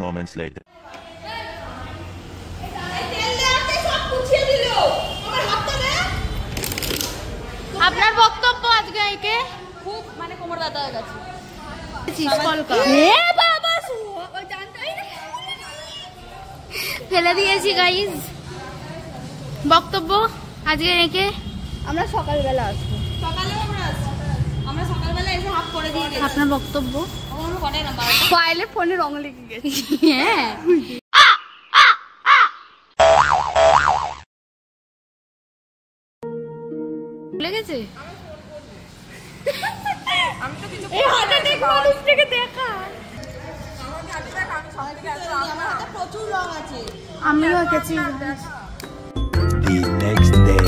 moments later. আপনার বক্তব্য আজকে একে খুব মানে কোমর ব্যথা হয়ে গেছে। ফেলে দিয়েছি গাইজ। বক্তব্য আজকে একে আমরা সকালবেলা আসবো। আমরা সকালবেলা এসে হাফ করে দিয়ে গেছি। আপনার বক্তব্য? ফাইলে ফোনে রং লেগে গেছে। হ্যাঁ লেগেছে। আমি তো কিছু এই হাতে মানুষ থেকে দেখা। প্রচুর রং আছে। আমিও এঁকেছি। The next day.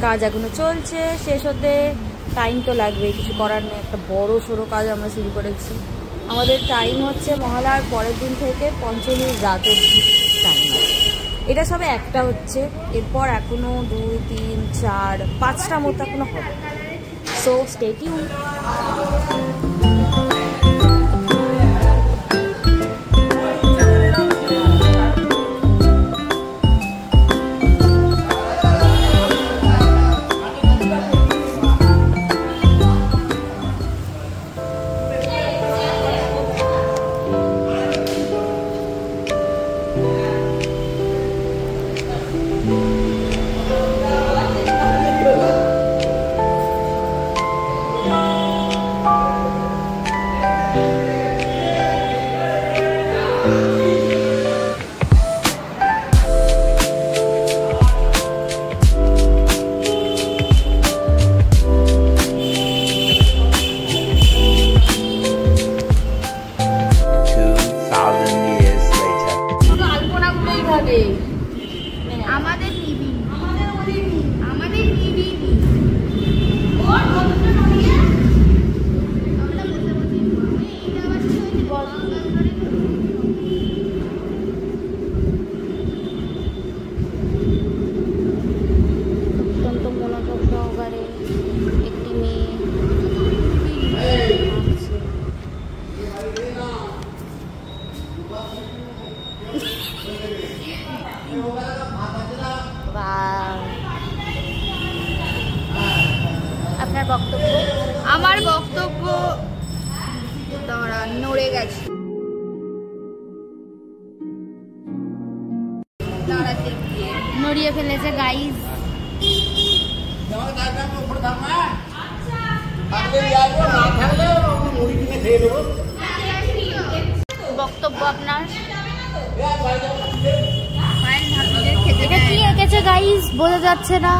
কাজ এখনো চলছে, শেষ হতে টাইম তো লাগবে, কিছু করার নেই। একটা বড় সড়ো কাজ আমরা শুরু করেছি। আমাদের টাইম হচ্ছে মহালয়ার পরের দিন থেকে পঞ্চমীর রাত অবধি টাইম আছে। এটা সবে একটা হচ্ছে, এরপর এখনো 2, 3, 4, 5টা মতো এখনো হবে। So stay tune. আপনার বক্তব্য? আমার বক্তব্য নড়ে গেছে। নড়িয়ে ফেলেছে গাইজ। বক্তব্য আপনার? এটা কি এঁকেছে গাইজ বোঝা যাচ্ছে না,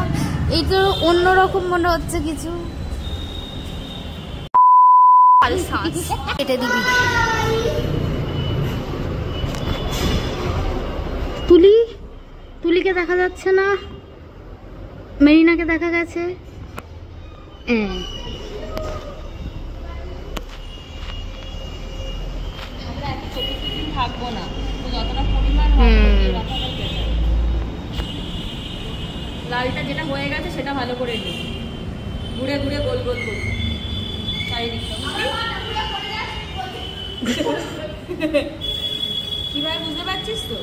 এই তো অন্যরকম মনে হচ্ছে কিছু। কেটে দিবি। তুলিকে দেখা যাচ্ছে না, মেরিনাকে দেখা গেছে। থাকবো না, যতটা পরিমাণ লালটা যেটা হয়ে গেছে সেটা ভালো করে নিই, ঘুরে ঘুরে গোল গোল করি চারিদিকটা। কিভাবে বুঝতে পারছিস তো?